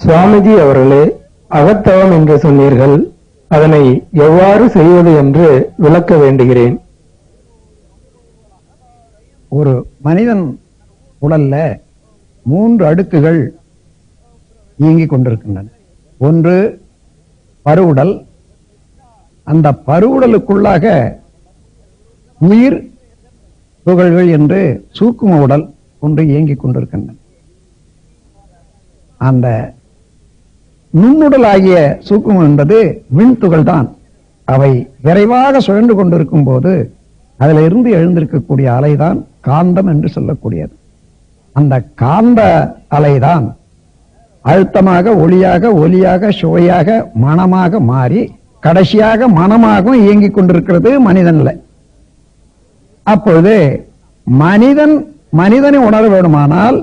சுவாமிஜி அவர்களே, அகத்தவம் என்று சொன்னீர்கள். அதனை எவ்வாறு செய்வது என்று விளக்க வேண்டுகிறேன். ஒரு மனிதன் உடல்ல 3 அடுக்குகள் இயங்கிக் கொண்டிருக்கின்றன. ஒன்று பருவுடல். அந்த பருவுடலுக்குள்ளாக உயிர் துகள்கள் என்று சூக்கும உடல் ஒன்று இயங்கிக் கொண்டிருக்கின்றன. அந்த நுண்ணுடல் ஆகிய சூக்குமம் என்பது விண்துகள் தான். அவை விரைவாக சுழன்று கொண்டிருக்கும் போது அதில் இருந்து எழுந்திருக்கக்கூடிய அலைதான் காந்தம் என்று சொல்லக்கூடியது. அந்த காந்த அலைதான் அழுத்தமாக, ஒளியாக, ஒலியாக, சுவையாக, மனமாக மாறி கடைசியாக மனமாகவும் இயங்கிக் கொண்டிருக்கிறது மனிதன்ல. அப்பொழுது மனிதனை உணர வேண்டுமானால்,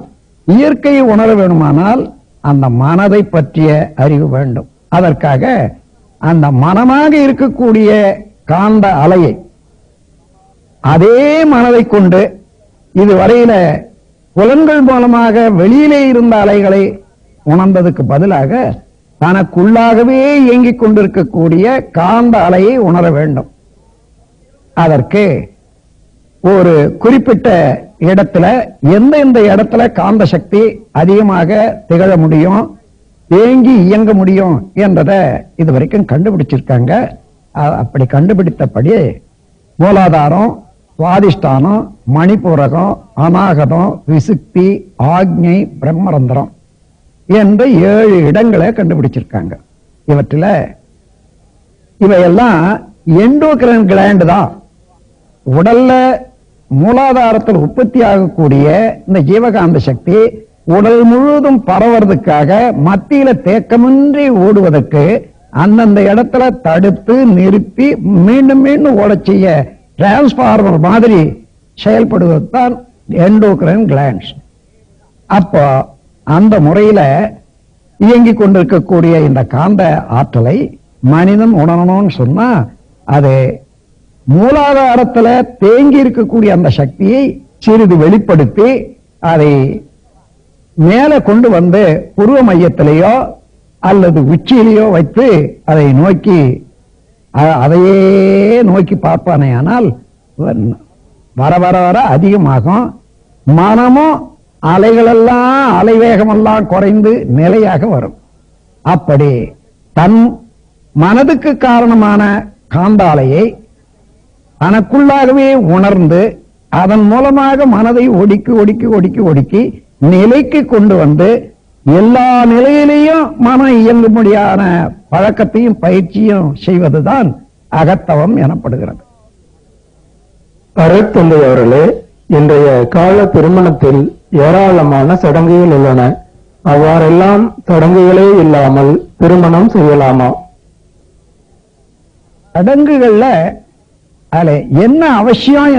இயற்கையை உணர வேண்டுமானால் அந்த மனதை பற்றிய அறிவு வேண்டும். அதற்காக அந்த மனமாக இருக்கக்கூடிய காந்த அலையை, அதே மனதை கொண்டு இதுவரையில புலன்கள் மூலமாக வெளியிலே இருந்த அலைகளை உணர்ந்ததுக்கு பதிலாக தனக்குள்ளாகவே இயங்கிக் கொண்டிருக்கக்கூடிய காந்த அலையை உணர வேண்டும். அதற்கு ஒரு குறிப்பிட்ட இடத்துல எந்த இடத்துல காந்த சக்தி அதிகமாக திகழ முடியும், தேங்கி இயங்க முடியும் என்றதை இதுவரைக்கும் கண்டுபிடிச்சிருக்காங்க. அப்படி கண்டுபிடித்தபடி மூலாதாரம், சுவாதிஷ்டானம், மணிப்பூரகம், அநாகதம், விசுக்தி, ஆக்ஞை, பிரம்மரந்திரம் என்ற 7 இடங்களை கண்டுபிடிச்சிருக்காங்க. இவையெல்லாம் எண்டோகிரைன் கிளாண்ட் தான். உடல்ல மூலாதாரத்தில் உற்பத்தி ஆகக்கூடிய இந்த ஜீவகாந்த சக்தி உடல் முழுவதும் பரவறதுக்காக மத்தியில தேக்கமின்றி ஓடுவதற்கு அந்தந்த இடத்துல தடுத்து நிறுத்தி மீண்டும் மீண்டும் ஓடச் செய்ய டிரான்ஸ்பார்மர் மாதிரி செயல்படுவது தான் எண்டோகிரைன் கிளாண்ட்ஸ். அப்போ அந்த முறையில இயங்கிக் கொண்டிருக்கக்கூடிய இந்த காந்த ஆற்றலை மனிதன் உணரணும்னு சொன்னா அது மூலாதாரத்துல தேங்கி இருக்கக்கூடிய அந்த சக்தியை சிறிது வெளிப்படுத்தி அதை மேல கொண்டு வந்து புருவ மையத்திலேயோ அல்லது உச்சியிலேயோ வைத்து அதை நோக்கி அதையே நோக்கி பார்ப்பானே. ஆனால் வர வர வர அதிகமாகும். மனமும் அலைகளெல்லாம் அலைவேகமெல்லாம் குறைந்து நிலையாக வரும். அப்படி தன் மனதுக்கு காரணமான காந்த அலையை தனக்குள்ளாகவே உணர்ந்து அதன் மூலமாக மனதை ஒடுக்கி ஒடுக்கி ஒடுக்கி ஒடுக்கி நிலைக்கு கொண்டு வந்து எல்லா நிலையிலையும் மனம் இயங்கும்படியான பழக்கத்தையும் பயிற்சியும் செய்வதுதான் அகத்தவம் எனப்படுகிறது. அருட்தந்தை அவர்களே, இன்றைய கால திருமணத்தில் ஏராளமான சடங்குகள் உள்ளன. அவ்வாறெல்லாம் சடங்குகளே இல்லாமல் திருமணம் செய்யலாமா? சடங்குகள்ல அதுல என்ன அவசியம்,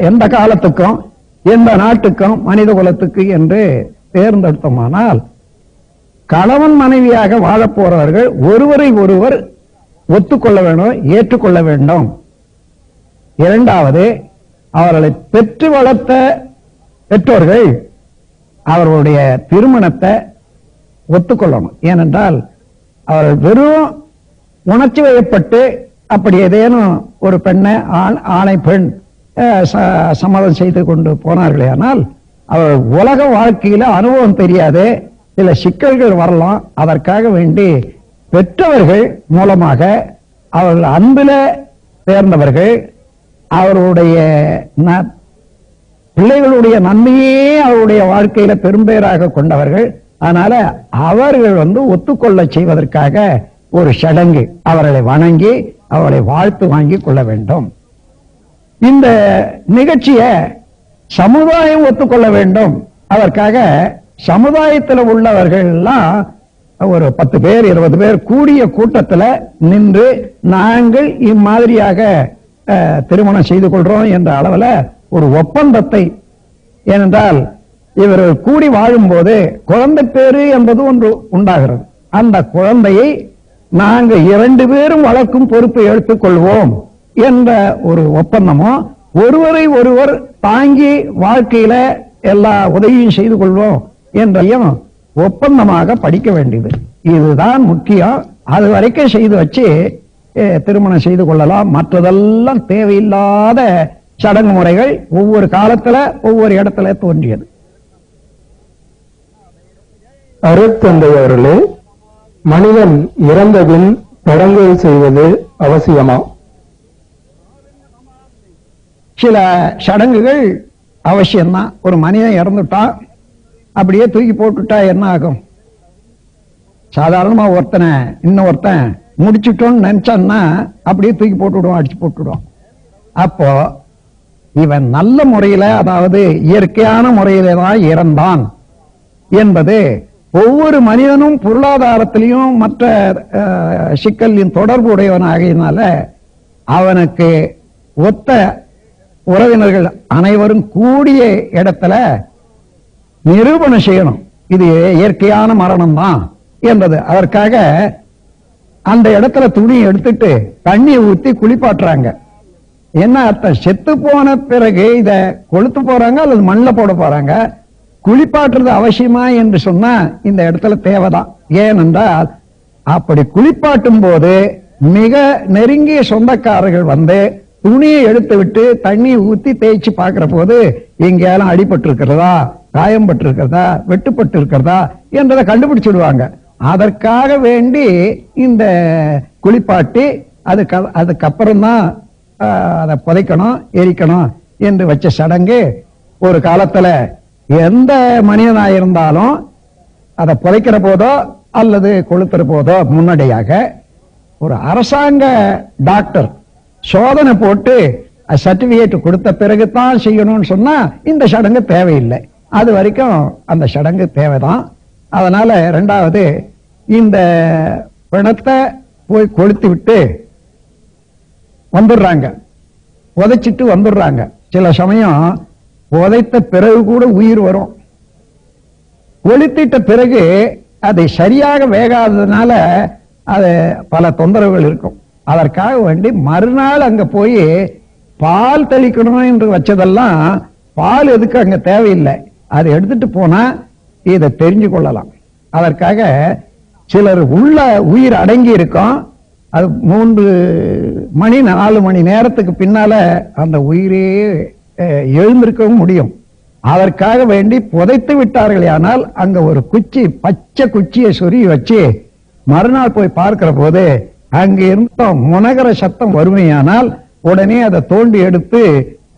எந்த காலத்துக்கும் எந்த நாட்டுக்கும் மனித குலத்துக்கு என்று தேர்ந்தெடுத்தோமானால், கணவன் மனைவியாக வாழப்போறவர்கள் ஒருவரை ஒருவர் ஒத்துக்கொள்ள வேண்டும், ஏற்றுக்கொள்ள வேண்டும். இரண்டாவது, அவர்களை பெற்று வளர்த்த பெற்றோர்கள் அவர்களுடைய திருமணத்தை ஒத்துக்கொள்ளணும். ஏனென்றால் அவர்கள் வெறும் உணர்ச்சி வயப்பட்டு அப்படி ஏதேனும் ஒரு பெண்ணை ஆணை பெண் சம்மதம் செய்து கொண்டு போனார்களே ஆனால் அவர் உலக வாழ்க்கையில அனுபவம் தெரியாது, சில சிக்கல்கள் வரலாம். அதற்காக வேண்டி பெற்றவர்கள் மூலமாக அவர்கள் அன்பில சேர்ந்தவர்கள், அவருடைய பிள்ளைகளுடைய நன்மையே அவருடைய வாழ்க்கையில பெரும்பேராக கொண்டவர்கள். அதனால அவர்கள் ஒத்துக்கொள்ள செய்வதற்காக ஒரு சடங்கு, அவர்களை வணங்கி அவர்களை வாழ்த்து வாங்கி கொள்ள வேண்டும். இந்த நிகழ்ச்சியை சமுதாயம் ஒத்துக்கொள்ள வேண்டும். அதற்காக சமுதாயத்தில் உள்ளவர்கள் எல்லாம் ஒரு 10 பேர் 20 பேர் கூடிய கூட்டத்தில் நின்று நாங்கள் இம்மாதிரியாக திருமணம் செய்து கொள்றோம் என்ற அளவில் ஒரு ஒப்பந்தத்தை, ஏனென்றால் இவர்கள் கூடி வாழும் போது குழந்தை பேரு என்பது ஒன்று உண்டாகிறது. அந்த குழந்தையை நாங்கள் 2 பேரும் வளர்க்கும் பொறுப்பை எடுத்துக்கொள்வோம் என்ற ஒரு ஒப்பந்தமும், ஒருவரை ஒருவர் தாங்கி வாழ்க்கையில எல்லா உதவியும் செய்து கொள்வோம் என்றையும் ஒப்பந்தமாக படிக்க வேண்டியது. இதுதான் முக்கியம். அது வரைக்கும் செய்து வச்சு திருமணம் செய்து கொள்ளலாம். மற்றதெல்லாம் தேவையில்லாத சடங்கு முறைகள் ஒவ்வொரு காலத்துல ஒவ்வொரு இடத்துல தோன்றியது. அருட்தந்தை அவர்களே, மனிதன் இறந்தபின் சடங்குகள் செய்வது அவசியமா? சில சடங்குகள் அவசியம்தான். ஒரு மனிதன் இறந்துட்டா அப்படியே தூக்கி போட்டுட்டா என்ன ஆகும்? சாதாரணமா இன்னொருத்தன் முடிச்சுட்டோன்னு நினைச்சான்னா அப்படியே தூக்கி போட்டுடுவான், அடிச்சு போட்டுடுவான். அப்போ இவன் நல்ல முறையில, அதாவது இயற்கையான முறையில தான் இறந்தான் என்பது ஒவ்வொரு மனிதனும் பொருளாதாரத்திலையும் மற்ற சிக்கலின் தொடர்பு உடையவனாகினால அவனுக்கு ஒத்த உறவினர்கள் அனைவரும் கூடிய இடத்துல நிரூபணம் செய்யணும் இது இயற்கையான மரணம் தான் என்பது. அதற்காக அந்த இடத்துல துணி எடுத்துட்டு தண்ணியை ஊத்தி குளிப்பாட்டுறாங்க. என்ன அர்த்தம்? செத்து போன பிறகு இத கொளுத்து போறாங்க அல்லது மண்ணில் போட போறாங்க. குளிப்பாட்டுறது அவசியமா என்று சொன்னா இந்த இடத்துல தேவைதான். ஏனென்றால் அப்படி குளிப்பாட்டும் போது மிக நெருங்கிய சொந்தக்காரர்கள் வந்து துணியை எடுத்து விட்டு தண்ணியை ஊத்தி தேய்ச்சி பார்க்கிற போது எங்கேயாலும் அடிபட்டு இருக்கிறதா, காயம்பட்டு இருக்கிறதா, வெட்டுப்பட்டு இருக்கிறதா என்றதை கண்டுபிடிச்சிடுவாங்க. அதற்காக வேண்டி இந்த குளிப்பாட்டி அதுக்கப்புறம் தான் அதை புதைக்கணும், எரிக்கணும் என்று வச்ச சடங்கு. ஒரு காலத்துல எந்த மனிதனாயிருந்தாலும் அதை புதைக்கிற போதோ அல்லது கொளுத்துற போதோ முன்னடியாக ஒரு அரசாங்க டாக்டர் சோதனை போட்டு சர்டிபிகேட் கொடுத்த பிறகுதான் செய்யணும்னு சொன்னா இந்த சடங்கு தேவையில்லை. அது வரைக்கும் அந்த சடங்கு தேவைதான். அதனால இரண்டாவது, இந்த பிணத்தை போய் கொளுத்தி விட்டு வந்துடுறாங்க, புதைச்சிட்டு வந்துடுறாங்க. சில சமயம் புதைத்த பிறகு கூட உயிர் வரும். கொளுத்திட்ட பிறகு அதை சரியாக வேகாததுனால அது பல தொந்தரவுகள் இருக்கும். அதற்காக வேண்டி மறுநாள் அங்க போய் பால் தெளிக்கணும் என்று வச்சதெல்லாம் பால் எதுக்கு அங்க தேவையில்லை. அதை எடுத்துட்டு போனா இதை தெரிஞ்சு கொள்ளலாம். அதற்காக சிலர் உள்ள உயிர் அடங்கி இருக்கும். அது 3 மணி 4 மணி நேரத்துக்கு பின்னால அந்த உயிரே எழுந்திருக்கவும் முடியும். அதற்காக வேண்டி புதைத்து விட்டார்கள். ஆனால் அங்க ஒரு குச்சி, பச்சை குச்சியை சொருகி வச்சு மறுநாள் போய் பார்க்கிற போது அங்க இருந்த முனகர சத்தம் வறுமையானால் உடனே அதை தோண்டி எடுத்து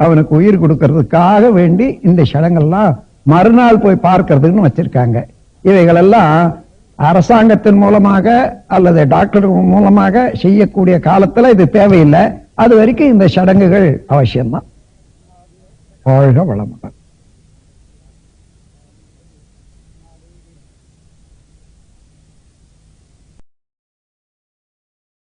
அவனுக்கு உயிர் கொடுக்கறதுக்காக வேண்டி இந்த சடங்கெல்லாம் மறுநாள் போய் பார்க்கறதுன்னு வச்சிருக்காங்க. இவைகளெல்லாம் அரசாங்கத்தின் மூலமாக அல்லது டாக்டர் மூலமாக செய்யக்கூடிய காலத்துல இது தேவையில்லை. அது வரைக்கும் இந்த சடங்குகள் அவசியம்தான். வாழ்க வளமுடன்.